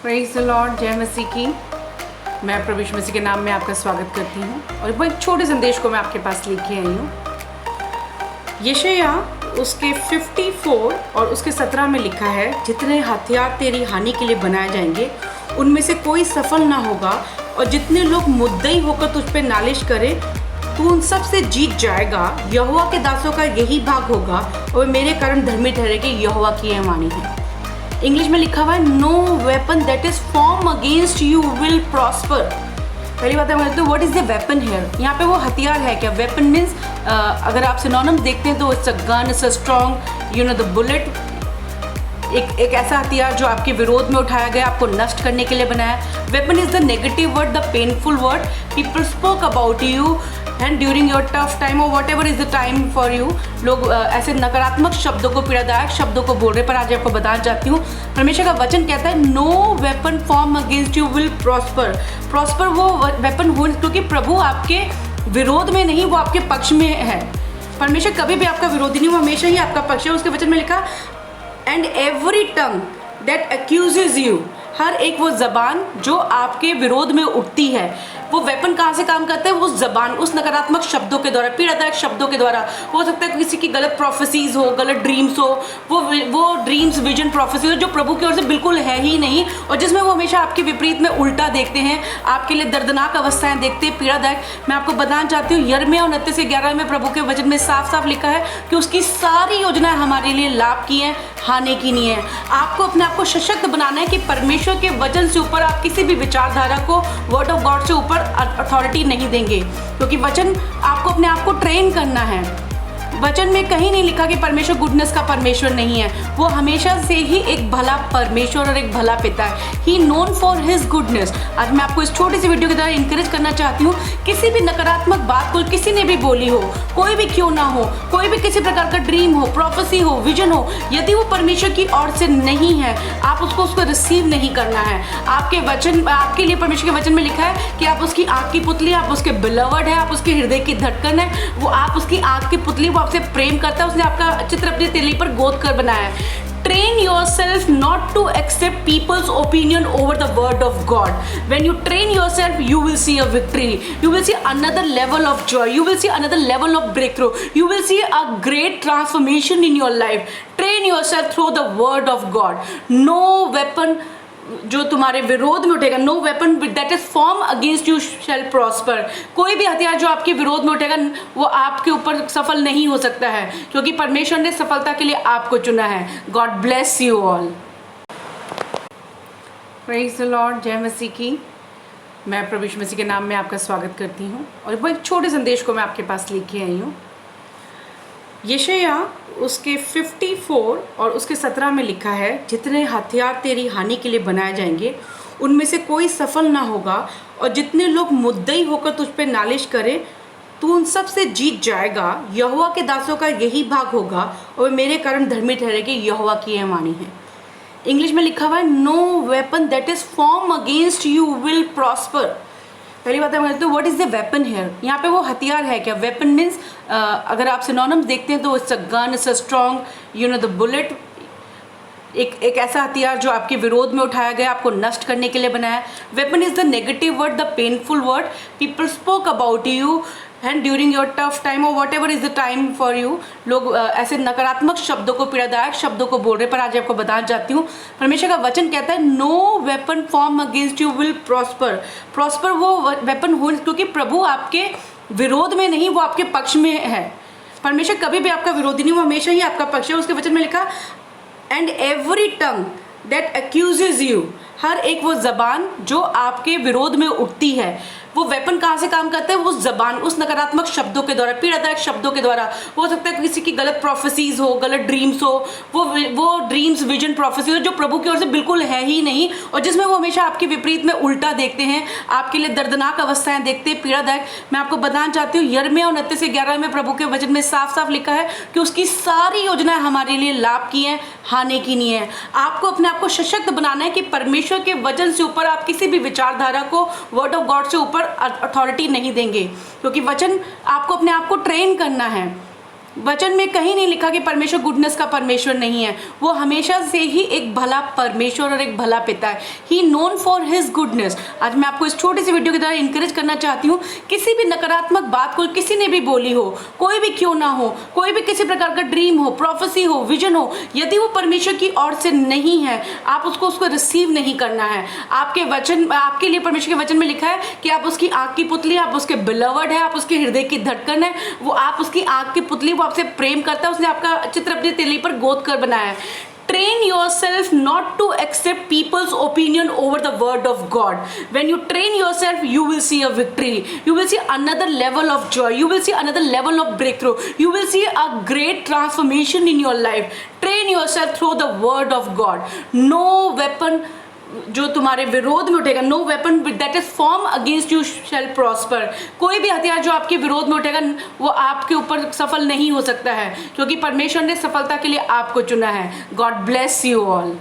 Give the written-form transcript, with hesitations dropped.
Praise the Lord, जय मसीह की। मैं प्रभु यीशु मसीह के नाम में आपका स्वागत करती हूँ और वो एक छोटे संदेश को मैं आपके पास लेके आई हूँ। यशायाह उसके 54 और उसके 17 में लिखा है, जितने हथियार तेरी हानि के लिए बनाए जाएंगे उनमें से कोई सफल ना होगा, और जितने लोग मुद्दई होकर तुझ पे नालिश करे तू उन सब से जीत जाएगा। यहोवा के दासों का यही भाग होगा और मेरे कारण धर्मी ठहरेगी, यहोवा की यह वाणी है। इंग्लिश में लिखा हुआ है, no weapon that is form against you will prosper. पहली बात है, what is the weapon here? यहाँ पे वो हथियार है क्या? वेपन मीन्स अगर आप सिनोनिम देखते हैं तो it's a gun, it's a strong, the bullet. एक ऐसा हथियार जो आपके विरोध में उठाया गया, आपको नष्ट करने के लिए बनाया। Weapon is the negative word, the painful word people spoke about you and during your tough time or whatever is the time for you. लोग ऐसे नकारात्मक शब्दों को, पीड़ादायक शब्दों को बोल रहे, पर आज आपको बताना चाहती हूँ, परमेश्वर का वचन कहता है, no weapon form against you will prosper. Prosper वो वेपन हो क्योंकि प्रभु आपके विरोध में नहीं, वो आपके पक्ष में है। परमेश्वर कभी भी आपका विरोधी नहीं, वो हमेशा ही आपका पक्ष है। उसके वचन में लिखा, and every tongue that accuses you, हर एक वो जबान जो आपके विरोध में उठती है। वो वेपन कहाँ से काम करते हैं? वो जबान, उस नकारात्मक शब्दों के द्वारा, पीड़ादायक शब्दों के द्वारा। हो सकता है किसी की गलत प्रोफेसीज हो, गलत ड्रीम्स हो, वो ड्रीम्स, विजन, प्रोफेसीज हो जो प्रभु की ओर से बिल्कुल है ही नहीं, और जिसमें वो हमेशा आपके विपरीत में उल्टा देखते हैं, आपके लिए दर्दनाक अवस्थाएं देखते हैं, पीड़ादायक। मैं आपको बताना चाहती हूँ, यिर्मयाह 29:11 में प्रभु के वचन में साफ साफ लिखा है कि उसकी सारी योजनाएं हमारे लिए लाभ की हैं, हानि की नहीं है। आपको अपने आप को सशक्त बनाना है कि परमेश्वर के वचन से ऊपर आप किसी भी विचारधारा को, वर्ड ऑफ गॉड से ऊपर अथॉरिटी नहीं देंगे, क्योंकि वचन आपको अपने आप को ट्रेन करना है। वचन में कहीं नहीं लिखा कि परमेश्वर गुडनेस का परमेश्वर नहीं है। वो हमेशा से ही एक भला परमेश्वर और एक भला पिता है। ही नोन फॉर हिज गुडनेस। आज मैं आपको इस छोटी सी वीडियो के द्वारा इंकरेज करना चाहती हूँ, किसी भी नकारात्मक बात को किसी ने भी बोली हो, कोई भी क्यों ना हो, कोई भी किसी प्रकार का ड्रीम हो, प्रोफेसी हो, विजन हो, यदि वो परमेश्वर की ओर से नहीं है, आप उसको रिसीव नहीं करना है। आपके वचन, आपके लिए परमेश्वर के वचन में लिखा है कि आप उसकी आँख की पुतली, आप उसके बिलवर्ड है, आप उसके हृदय की धड़कन है, वो आप उसकी आँख की पुतली, वो आपसे प्रेम करता है, उसने आपका चित्र अपनी तेली पर गोद कर बनाया है। Train yourself not to accept people's opinion over the word of God. When you train yourself, you will see a victory. You will see another level of joy. You will see another level of breakthrough. You will see a great transformation in your life. Train yourself through the word of God. No weapon जो तुम्हारे विरोध में उठेगा, no weapon that is form against you shall prosper. कोई भी हथियार जो आपके विरोध में उठेगा वो आपके ऊपर सफल नहीं हो सकता है, क्योंकि परमेश्वर ने सफलता के लिए आपको चुना है। God bless you all. Praise the Lord, जय मसीह की। मैं प्रभु यीशु मसीह के नाम में आपका स्वागत करती हूँ और वो एक छोटे संदेश को मैं आपके पास लेके आई हूँ। यशायाह उसके 54 और उसके 17 में लिखा है, जितने हथियार तेरी हानि के लिए बनाए जाएंगे उनमें से कोई सफल ना होगा, और जितने लोग मुद्दई होकर तुझ पे नालिश करे तू उन सब से जीत जाएगा। यहोवा के दासों का यही भाग होगा और मेरे कारण धर्मी ठहरेगी, यहोवा की यह वाणी है। इंग्लिश में लिखा हुआ है, no weapon that is form against you will prosper. पहली बात है, what is the weapon here? यहाँ पे वो हथियार है क्या? वेपन मीन्स अगर आप सिनोनिम देखते हैं तो it's a gun, it's a strong, the bullet. एक ऐसा हथियार जो आपके विरोध में उठाया गया, आपको नष्ट करने के लिए बनाया। Weapon is the negative word, the painful word people spoke about you and during your tough time or whatever is the time for you. लोग ऐसे नकारात्मक शब्दों को, पीड़ादायक शब्दों को बोल रहे, पर आज आपको बताना चाहती हूँ, परमेश्वर का वचन कहता है, no weapon form against you will prosper. Prosper वो वेपन हो क्योंकि प्रभु आपके विरोध में नहीं, वो आपके पक्ष में है। परमेश्वर कभी भी आपका विरोधी नहीं, वो हमेशा ही आपका पक्ष है। उसके वचन में लिखा, and every tongue that accuses you, हर एक वो जबान जो आपके विरोध में उठती है। वो वेपन कहाँ से काम करते हैं? वो जबान, उस नकारात्मक शब्दों के द्वारा, पीड़ादायक शब्दों के द्वारा। हो सकता है किसी की गलत प्रोफेसीज हो, गलत ड्रीम्स हो, वो ड्रीम्स, विजन, प्रोफेसीज हो जो प्रभु की ओर से बिल्कुल है ही नहीं, और जिसमें वो हमेशा आपके विपरीत में उल्टा देखते हैं, आपके लिए दर्दनाक अवस्थाएं देखते हैं, पीड़ादायक। मैं आपको बताना चाहती हूँ, यिर्मयाह 29:11 में प्रभु के वचन में साफ साफ लिखा है कि उसकी सारी योजनाएं हमारे लिए लाभ की हैं, हानि की नहीं है। आपको अपने आप को सशक्त बनाना है कि परमेश्वर के वचन से ऊपर आप किसी भी विचारधारा को, वर्ड ऑफ गॉड से ऊपर अथॉरिटी नहीं देंगे, क्योंकि वचन आपको अपने आप को ट्रेन करना है। वचन में कहीं नहीं लिखा कि परमेश्वर गुडनेस का परमेश्वर नहीं है। वो हमेशा से ही एक भला परमेश्वर और एक भला पिता है। ही नोन फॉर हिज गुडनेस। आज मैं आपको इस छोटी सी वीडियो के द्वारा इंकरेज करना चाहती हूँ, किसी भी नकारात्मक बात को किसी ने भी बोली हो, कोई भी क्यों ना हो, कोई भी किसी प्रकार का ड्रीम हो, प्रोफेसी हो, विजन हो, यदि वो परमेश्वर की ओर से नहीं है, आप उसको रिसीव नहीं करना है। आपके वचन, आपके लिए परमेश्वर के वचन में लिखा है कि आप उसकी आँख की पुतली, आप उसके बिलवर्ड है, आप उसके हृदय की धड़कन है, वो आप उसकी आँख की पुतली, वो आपसे प्रेम करता है, उसने आपका चित्र अपनी तिल्ली पर गोद कर बनाया है। Train yourself not to accept people's opinion over the word of God. When you train yourself, you will see a victory. You will see another level of joy. You will see another level of breakthrough. You will see a great transformation in your life. Train yourself through the word of God. No weapon जो तुम्हारे विरोध में उठेगा, no weapon that is form against you shall prosper. कोई भी हथियार जो आपके विरोध में उठेगा वो आपके ऊपर सफल नहीं हो सकता है, क्योंकि परमेश्वर ने सफलता के लिए आपको चुना है। God bless you all.